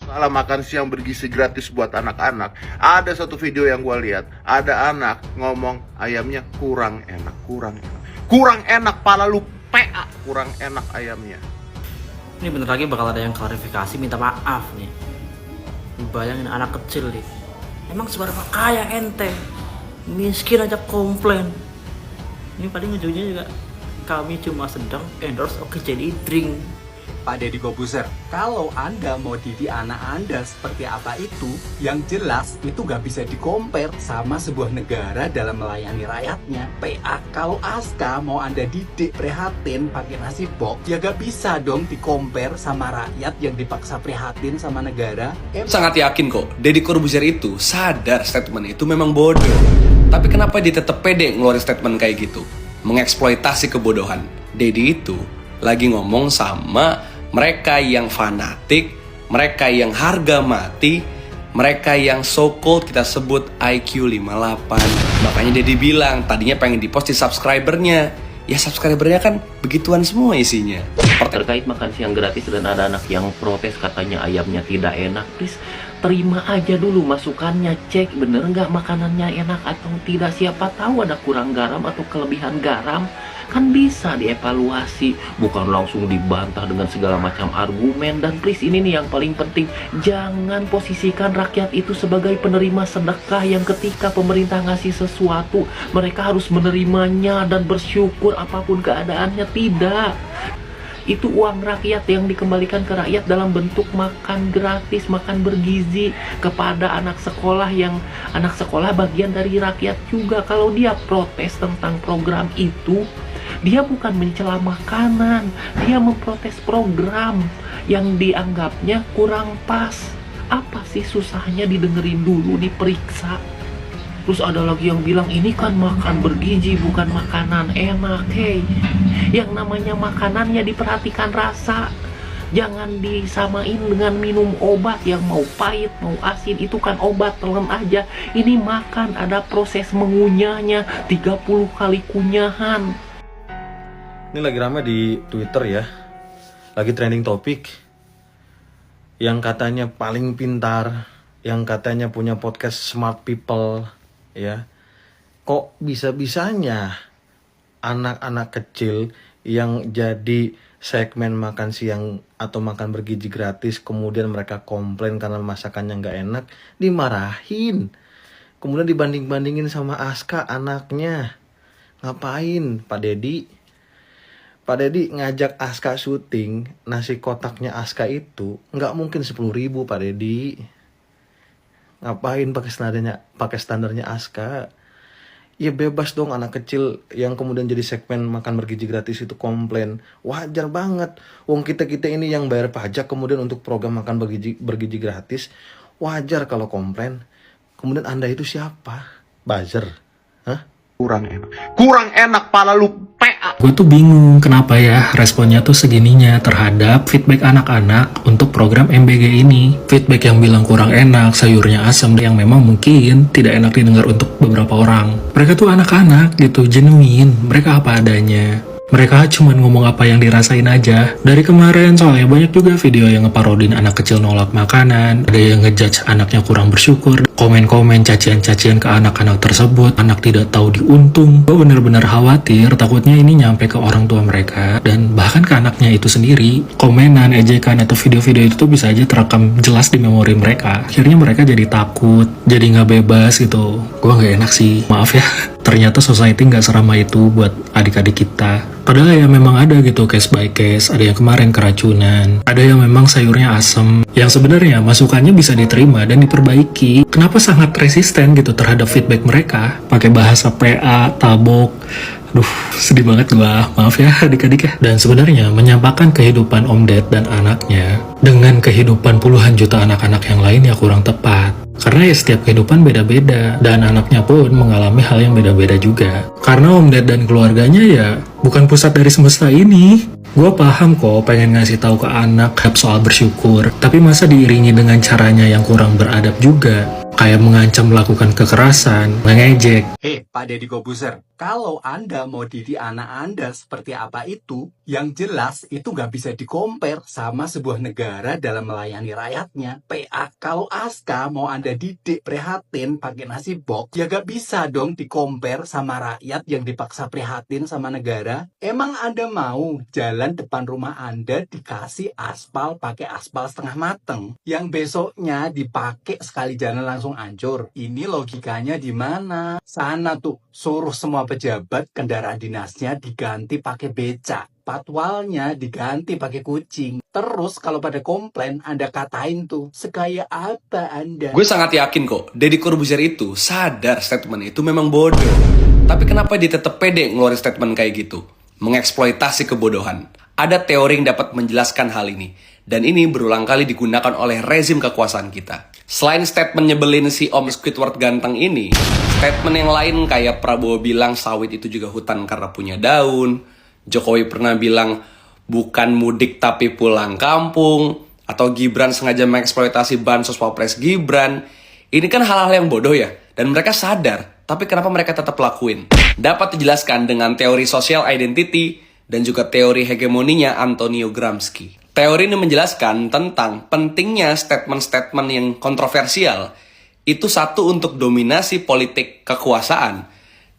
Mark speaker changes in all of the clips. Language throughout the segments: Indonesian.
Speaker 1: Malah makan siang bergizi gratis buat anak-anak. Ada satu video yang gue lihat, ada anak ngomong ayamnya kurang enak, kurang enak, pala lu PA, kurang enak ayamnya.
Speaker 2: Ini bentar lagi bakal ada yang klarifikasi minta maaf nih. Bayangin anak kecil nih, emang seberapa kaya ente, miskin aja komplain. Ini paling ujungnya juga kami cuma sedang endorse Oke Jadi Drink.
Speaker 3: Pak Deddy Kobuser, kalau Anda mau didik anak Anda seperti apa itu, yang jelas itu gak bisa di-compare sama sebuah negara dalam melayani rakyatnya. PA, kalau Aska mau Anda didik prihatin pakai nasi box, ya gak bisa dong di-compare sama rakyat yang dipaksa prihatin sama negara.
Speaker 4: Sangat yakin kok, Deddy Corbuzier itu sadar statement itu memang bodoh. Tapi kenapa dia tetap pede ngeluarin statement kayak gitu? Mengeksploitasi kebodohan. Deddy itu lagi ngomong sama mereka yang fanatik, mereka yang harga mati, mereka yang so-called kita sebut IQ 58. Makanya Deddy bilang tadinya pengen di-post di subscribernya. Ya subscribernya kan begituan semua isinya.
Speaker 5: Terkait makan siang gratis dan ada anak yang protes katanya ayamnya tidak enak, please terima aja dulu masukannya, cek bener nggak makanannya enak atau tidak. Siapa tahu ada kurang garam atau kelebihan garam, kan bisa dievaluasi, bukan langsung dibantah dengan segala macam argumen. Dan please ini nih yang paling penting, jangan posisikan rakyat itu sebagai penerima sedekah yang ketika pemerintah ngasih sesuatu mereka harus menerimanya dan bersyukur apapun keadaannya. Tidak, itu uang rakyat yang dikembalikan ke rakyat dalam bentuk makan gratis, makan bergizi kepada anak sekolah, yang anak sekolah bagian dari rakyat juga. Kalau dia protes tentang program itu, dia bukan mencela makanan, dia memprotes program yang dianggapnya kurang pas. Apa sih susahnya didengerin dulu, diperiksa? Terus ada lagi yang bilang ini kan makan bergizi bukan makanan enak. Hey, yang namanya makanannya diperhatikan rasa. Jangan disamain dengan minum obat yang mau pahit, mau asin. Itu kan obat, telan aja. Ini makan, ada proses mengunyahnya, 30 kali kunyahan.
Speaker 6: Ini lagi rame di Twitter ya. Lagi trending topik. Yang katanya paling pintar, yang katanya punya podcast smart people, ya. Kok bisa-bisanya anak-anak kecil yang jadi segmen makan siang atau makan bergizi gratis, kemudian mereka komplain karena masakannya nggak enak, dimarahin. Kemudian dibanding-bandingin sama Aska anaknya. Ngapain Pak Deddy? Pak Deddy ngajak Aska syuting, nasi kotaknya Aska itu nggak mungkin 10.000 Pak Deddy. Ngapain pakai standarnya Aska? Ya bebas dong anak kecil yang kemudian jadi segmen makan bergizi gratis itu komplain. Wajar banget. Wong kita ini yang bayar pajak kemudian untuk program makan bergizi gratis. Wajar kalau komplain. Kemudian Anda itu siapa? Buzzer? Hah?
Speaker 1: Kurang enak, pala lu PA.
Speaker 7: Gue tuh bingung kenapa ya responnya tuh segininya terhadap feedback anak-anak untuk program MBG ini. Feedback yang bilang kurang enak, sayurnya asam, yang memang mungkin tidak enak didengar untuk beberapa orang. Mereka tuh anak-anak gitu, genuine, mereka apa adanya. Mereka cuma ngomong apa yang dirasain aja. Dari kemarin soalnya banyak juga video yang ngeparodin anak kecil nolak makanan, ada yang ngejudge anaknya kurang bersyukur, komen-komen cacian-cacian ke anak-anak tersebut, anak tidak tahu diuntung. Gue bener-bener khawatir takutnya ini nyampe ke orang tua mereka dan bahkan ke anaknya itu sendiri. Komenan, ejekan, atau video-video itu tuh bisa aja terekam jelas di memori mereka. Akhirnya mereka jadi takut, jadi nggak bebas gitu. Gue nggak enak sih, maaf ya. Ternyata society nggak seramah itu buat adik-adik kita. Padahal ya memang ada gitu case by case, ada yang kemarin keracunan, ada yang memang sayurnya asem, yang sebenarnya masukannya bisa diterima dan diperbaiki. Kenapa sangat resisten gitu terhadap feedback mereka? Pakai bahasa PA, tabok. Aduh, sedih banget gua, maaf ya adik-adik ya. Dan sebenarnya menyampaikan kehidupan Om Ded dan anaknya dengan kehidupan puluhan juta anak-anak yang lain ya kurang tepat. Karena ya setiap kehidupan beda-beda, dan anaknya pun mengalami hal yang beda-beda juga. Karena Om Ded dan keluarganya ya bukan pusat dari semesta ini. Gue paham kok pengen ngasih tahu ke anak soal bersyukur, tapi masa diiringi dengan caranya yang kurang beradab juga. Kayak mengancam melakukan kekerasan, mengejek.
Speaker 3: Pak Deddy Kobuser, Kalau Anda mau didik anak Anda seperti apa itu, yang jelas itu nggak bisa di-compare sama sebuah negara dalam melayani rakyatnya. PA, kalau Aska mau Anda didik prihatin pakai nasi box, ya nggak bisa dong di-compare sama rakyat yang dipaksa prihatin sama negara. Emang Anda mau jalan depan rumah Anda dikasih aspal pakai aspal setengah mateng, yang besoknya dipakai sekali jalan langsung hancur? Ini logikanya di mana? Sana tuh, suruh semua pejabat kendaraan dinasnya diganti pakai becak. Patwalnya diganti pakai kucing. Terus kalau pada komplain, Anda katain tuh, sekaya apa Anda?
Speaker 4: Gue sangat yakin kok, Deddy Corbuzier itu sadar statement itu memang bodoh. Tapi kenapa dia tetap pede ngeluarin statement kayak gitu? Mengeksploitasi kebodohan. Ada teori yang dapat menjelaskan hal ini. Dan ini berulang kali digunakan oleh rezim kekuasaan kita. Selain statement nyebelin si Om Squidward ganteng ini, statement yang lain kayak Prabowo bilang sawit itu juga hutan karena punya daun. Jokowi pernah bilang bukan mudik tapi pulang kampung. Atau Gibran sengaja mengeksploitasi bansos Wapres Gibran. Ini kan hal-hal yang bodoh ya. Dan mereka sadar, tapi kenapa mereka tetap lakuin? Dapat dijelaskan dengan teori social identity dan juga teori hegemoninya Antonio Gramsci. Teori ini menjelaskan tentang pentingnya statement-statement yang kontroversial itu satu untuk dominasi politik kekuasaan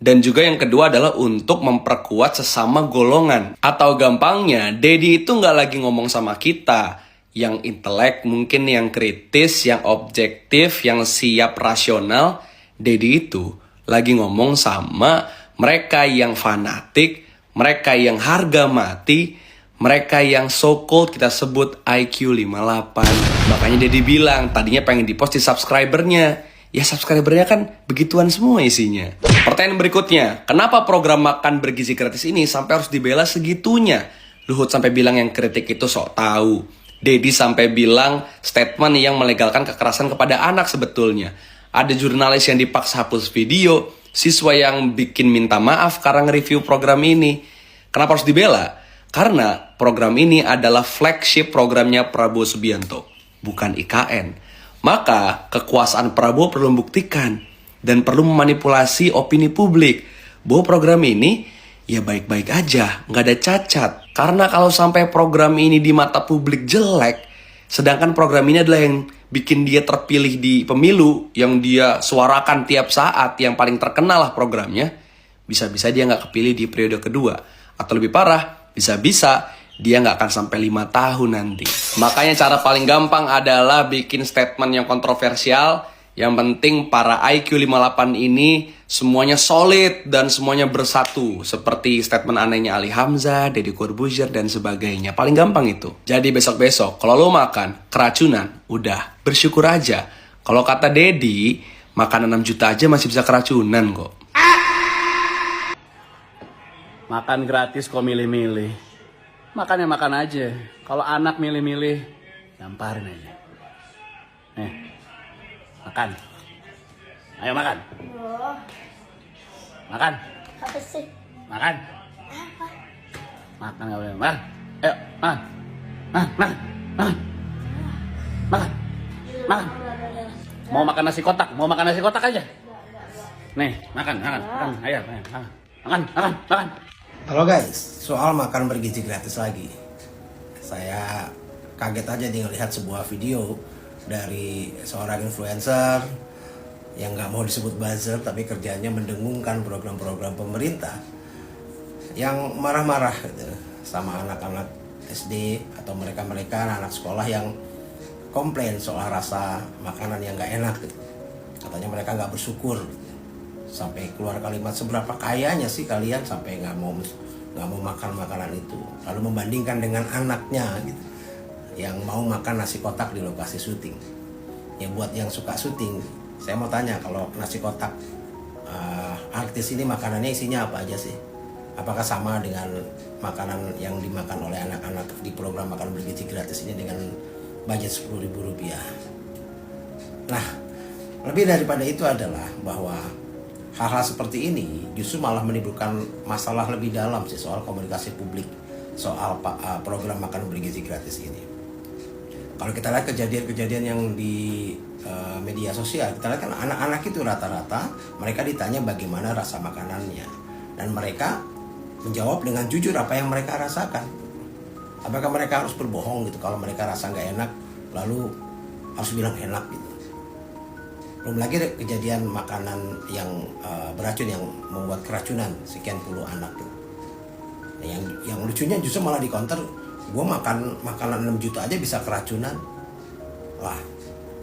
Speaker 4: dan juga yang kedua adalah untuk memperkuat sesama golongan. Atau gampangnya, Deddy itu nggak lagi ngomong sama kita yang intelek, mungkin yang kritis, yang objektif, yang siap rasional. Deddy itu lagi ngomong sama mereka yang fanatik, mereka yang harga mati, mereka yang so-called kita sebut IQ 58. Makanya Deddy bilang tadinya pengen di-post di subscribernya. Ya subscribernya kan begituan semua isinya. Pertanyaan berikutnya, kenapa program makan bergizi gratis ini sampai harus dibela segitunya? Luhut sampai bilang yang kritik itu sok tahu. Deddy sampai bilang statement yang melegalkan kekerasan kepada anak sebetulnya. Ada jurnalis yang dipaksa hapus video, siswa yang bikin minta maaf karena nge-review program ini. Kenapa harus dibela? Karena program ini adalah flagship programnya Prabowo Subianto, bukan IKN. Maka kekuasaan Prabowo perlu membuktikan dan perlu memanipulasi opini publik bahwa program ini ya baik-baik aja, nggak ada cacat. Karena kalau sampai program ini di mata publik jelek, sedangkan program ini adalah yang bikin dia terpilih di pemilu, yang dia suarakan tiap saat, yang paling terkenal lah programnya, bisa-bisa dia nggak kepilih di periode kedua. Atau lebih parah, bisa-bisa dia nggak akan sampai 5 tahun nanti. Makanya cara paling gampang adalah bikin statement yang kontroversial. Yang penting para IQ 58 ini semuanya solid dan semuanya bersatu. Seperti statement anehnya Ali Hamzah, Deddy Corbuzier, dan sebagainya. Paling gampang itu. Jadi besok-besok kalau lo makan keracunan, udah bersyukur aja. Kalau kata Deddy, makan 6 juta aja masih bisa keracunan kok.
Speaker 3: Makan gratis kok milih-milih. Makan ya makan aja. Kalau anak milih-milih, gamparin aja. Nih, makan. Ayo makan. Makan.
Speaker 8: Apa sih?
Speaker 3: Makan. Makan nggak boleh. Makan. Ayo, makan. Makan. Makan. Makan. Makan. Mau makan nasi kotak? Mau makan nasi kotak aja. Nih, makan. Ayo, makan. Makan.
Speaker 9: Halo guys, soal makan bergizi gratis lagi. Saya kaget aja nih ngelihat sebuah video dari seorang influencer yang nggak mau disebut buzzer tapi kerjanya mendengungkan program-program pemerintah yang marah-marah gitu sama anak-anak SD atau mereka-mereka anak sekolah yang komplain soal rasa makanan yang nggak enak gitu. Katanya mereka nggak bersyukur. Sampai keluar kalimat seberapa kayanya sih kalian sampai nggak mau makan makanan itu, lalu membandingkan dengan anaknya gitu yang mau makan nasi kotak di lokasi syuting. Ya buat yang suka syuting, saya mau tanya, kalau nasi kotak artis ini makanannya isinya apa aja sih? Apakah sama dengan makanan yang dimakan oleh anak-anak di program makan bergizi gratis ini dengan budget Rp10.000? Nah, lebih daripada itu adalah bahwa hal-hal seperti ini justru malah menimbulkan masalah lebih dalam sih soal komunikasi publik soal program makan bergizi gratis ini. Kalau kita lihat kejadian-kejadian yang di media sosial, kita lihat kan anak-anak itu rata-rata mereka ditanya bagaimana rasa makanannya. dan mereka menjawab dengan jujur apa yang mereka rasakan. Apakah mereka harus berbohong gitu kalau mereka rasa nggak enak lalu harus bilang enak gitu. Belum lagi kejadian makanan yang beracun yang membuat keracunan sekian puluh anak gitu. Nah, yang lucunya justru malah di counter, gue makan makanan 6 juta aja bisa keracunan. Wah,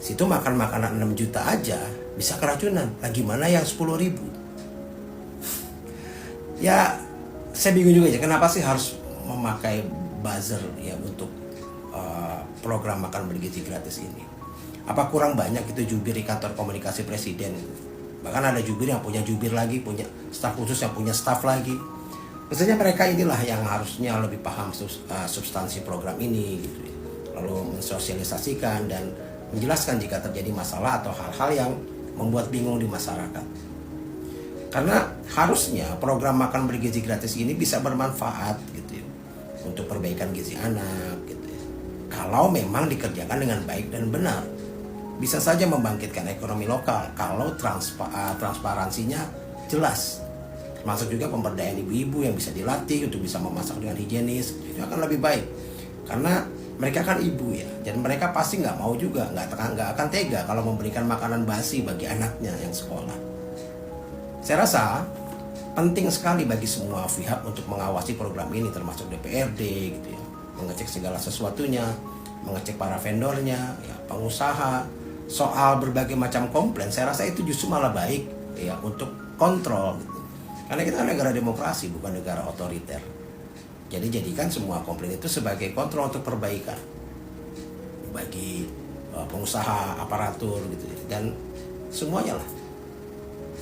Speaker 9: situ makan makanan 6 juta aja bisa keracunan. Nah gimana yang 10.000? Ya saya bingung juga ya, kenapa sih harus memakai buzzer ya untuk program makan bergizi gratis ini? Apa kurang banyak itu jubir di kantor komunikasi presiden? Bahkan ada jubir yang punya jubir lagi, punya staf khusus yang punya staf lagi. Maksudnya mereka inilah yang harusnya lebih paham substansi program ini gitu ya. Lalu mensosialisasikan dan menjelaskan jika terjadi masalah atau hal-hal yang membuat bingung di masyarakat. Karena harusnya program makan bergizi gratis ini bisa bermanfaat gitu ya, untuk perbaikan gizi anak gitu ya. Kalau memang dikerjakan dengan baik dan benar, bisa saja membangkitkan ekonomi lokal kalau transparansinya jelas. Termasuk juga pemberdayaan ibu-ibu yang bisa dilatih untuk bisa memasak dengan higienis, itu akan lebih baik. Karena mereka kan ibu ya, dan mereka pasti nggak mau juga, nggak akan tega kalau memberikan makanan basi bagi anaknya yang sekolah. Saya rasa penting sekali bagi semua pihak untuk mengawasi program ini, termasuk DPRD gitu ya, mengecek segala sesuatunya, mengecek para vendornya, ya, pengusaha, soal berbagai macam komplain. Saya rasa itu justru malah baik ya untuk kontrol gitu. Karena kita kan negara demokrasi, bukan negara otoriter. Jadi jadikan semua komplain itu sebagai kontrol untuk perbaikan bagi pengusaha, aparatur gitu, dan semuanya lah,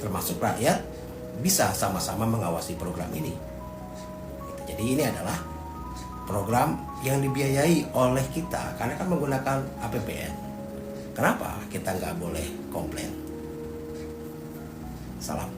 Speaker 9: termasuk rakyat, bisa sama-sama mengawasi program ini. Jadi ini adalah program yang dibiayai oleh kita karena kan menggunakan APBN. Kenapa kita nggak boleh komplain? Salam.